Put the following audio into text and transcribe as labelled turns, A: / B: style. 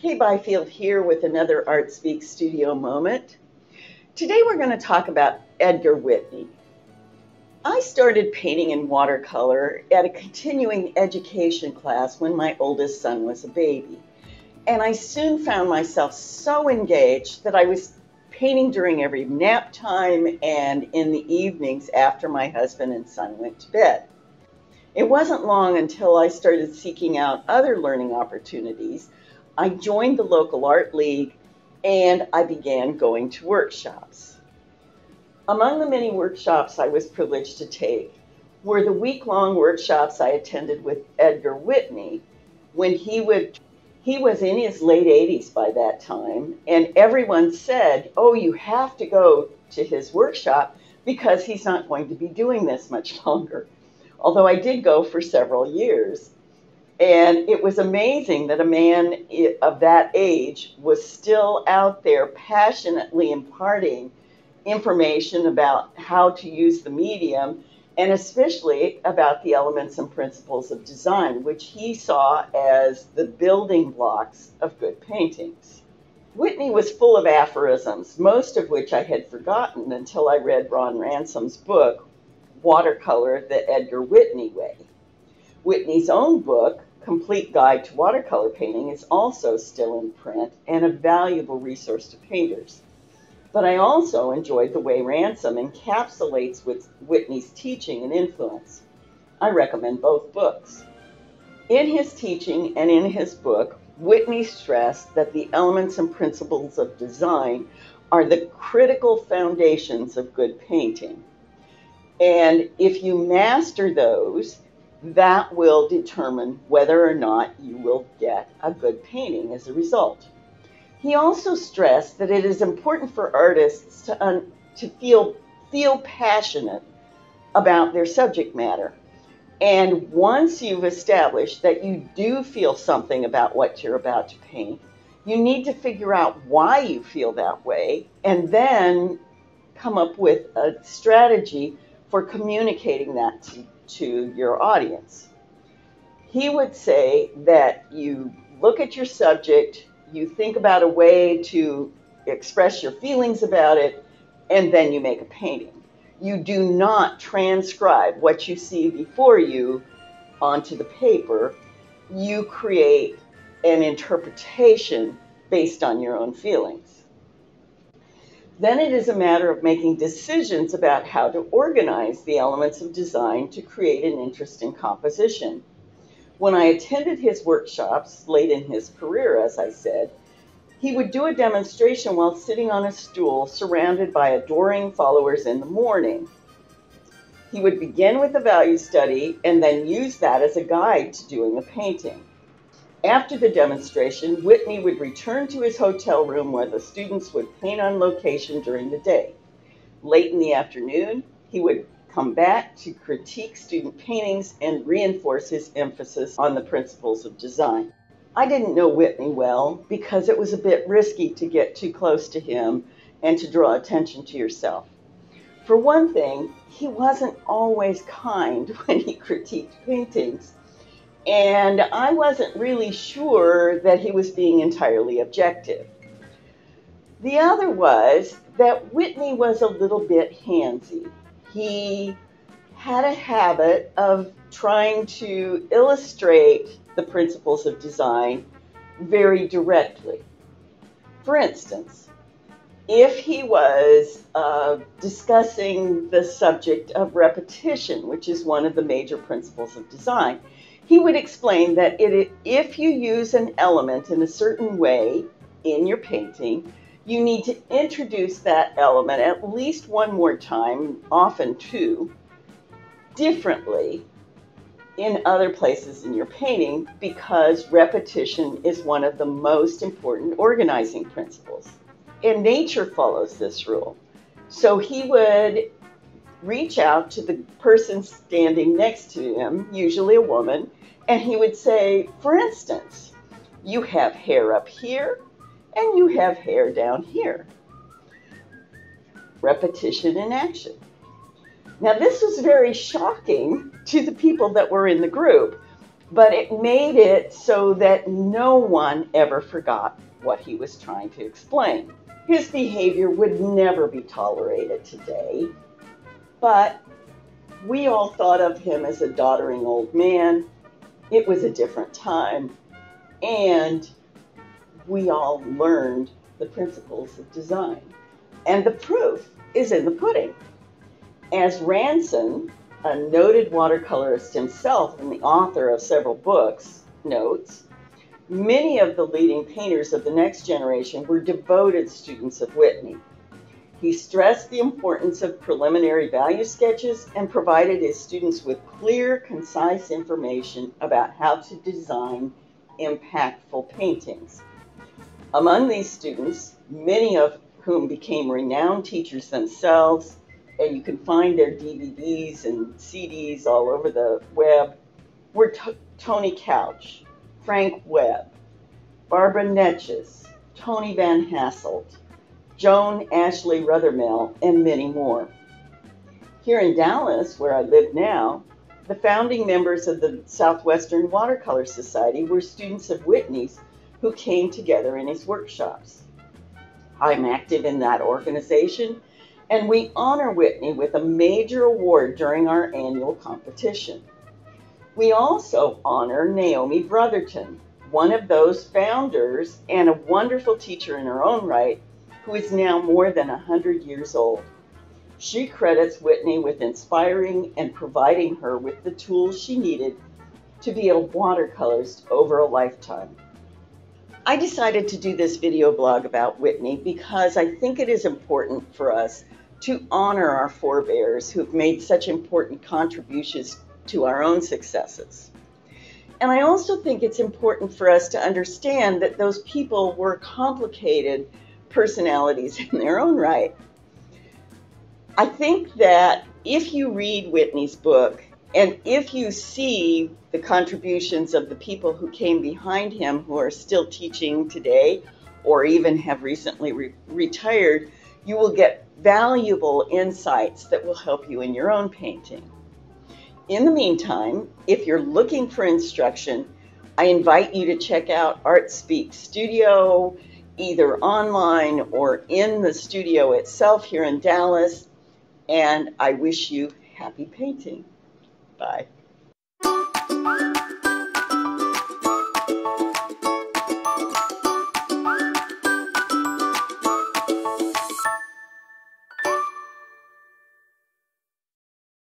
A: Kay Byfield here with another Art Speaks Studio moment. Today we're going to talk about Edgar Whitney. I started painting in watercolor at a continuing education class when my oldest son was a baby. And I soon found myself so engaged that I was painting during every nap time and in the evenings after my husband and son went to bed. It wasn't long until I started seeking out other learning opportunities. I joined the local art league and I began going to workshops. Among the many workshops I was privileged to take were the week-long workshops I attended with Edgar Whitney when he was in his late 80s by that time, and everyone said, "Oh, you have to go to his workshop because he's not going to be doing this much longer." Although I did go for several years. And it was amazing that a man of that age was still out there passionately imparting information about how to use the medium, and especially about the elements and principles of design, which he saw as the building blocks of good paintings. Whitney was full of aphorisms, most of which I had forgotten until I read Ron Ransom's book, Watercolor the Edgar Whitney Way. Whitney's own book, Complete Guide to Watercolor Painting, is also still in print and a valuable resource to painters. But I also enjoyed the way Ransom encapsulates Whitney's teaching and influence. I recommend both books. In his teaching and in his book, Whitney stressed that the elements and principles of design are the critical foundations of good painting. And if you master those, that will determine whether or not you will get a good painting as a result. He also stressed that it is important for artists to feel passionate about their subject matter. And once you've established that you do feel something about what you're about to paint, you need to figure out why you feel that way and then come up with a strategy for communicating that to your audience. He would say that you look at your subject, you think about a way to express your feelings about it, and then you make a painting. You do not transcribe what you see before you onto the paper. You create an interpretation based on your own feelings. Then it is a matter of making decisions about how to organize the elements of design to create an interesting composition. When I attended his workshops late in his career, as I said, he would do a demonstration while sitting on a stool surrounded by adoring followers in the morning. He would begin with a value study and then use that as a guide to doing a painting. After the demonstration, Whitney would return to his hotel room where the students would paint on location during the day. Late in the afternoon, he would come back to critique student paintings and reinforce his emphasis on the principles of design. I didn't know Whitney well because it was a bit risky to get too close to him and to draw attention to yourself. For one thing, he wasn't always kind when he critiqued paintings. And I wasn't really sure that he was being entirely objective. The other was that Whitney was a little bit handsy. He had a habit of trying to illustrate the principles of design very directly. For instance, if he was discussing the subject of repetition, which is one of the major principles of design, he would explain that if you use an element in a certain way in your painting, you need to introduce that element at least one more time, often two, differently in other places in your painting, because repetition is one of the most important organizing principles. And nature follows this rule. So he would reach out to the person standing next to him, usually a woman, and he would say, for instance, you have hair up here and you have hair down here. Repetition in action. Now, this was very shocking to the people that were in the group, but it made it so that no one ever forgot what he was trying to explain. His behavior would never be tolerated today, but we all thought of him as a doddering old man. It was a different time, and we all learned the principles of design. And the proof is in the pudding. As Ranson, a noted watercolorist himself and the author of several books, notes, many of the leading painters of the next generation were devoted students of Whitney. He stressed the importance of preliminary value sketches and provided his students with clear, concise information about how to design impactful paintings. Among these students, many of whom became renowned teachers themselves, and you can find their DVDs and CDs all over the web, were Tony Couch, Frank Webb, Barbara Netjes, Tony Van Hasselt, Joan Ashley Rothermel, and many more. Here in Dallas, where I live now, the founding members of the Southwestern Watercolor Society were students of Whitney's who came together in his workshops. I'm active in that organization, and we honor Whitney with a major award during our annual competition. We also honor Naomi Brotherton, one of those founders and a wonderful teacher in her own right, who is now more than 100 years old. She credits Whitney with inspiring and providing her with the tools she needed to build watercolors over a lifetime. I decided to do this video blog about Whitney because I think it is important for us to honor our forebears who've made such important contributions to our own successes. And I also think it's important for us to understand that those people were complicated personalities in their own right. I think that if you read Whitney's book, and if you see the contributions of the people who came behind him who are still teaching today, or even have recently retired, you will get valuable insights that will help you in your own painting. In the meantime, if you're looking for instruction, I invite you to check out ArtSpeak Studio, either online or in the studio itself here in Dallas, and I wish you happy painting. Bye.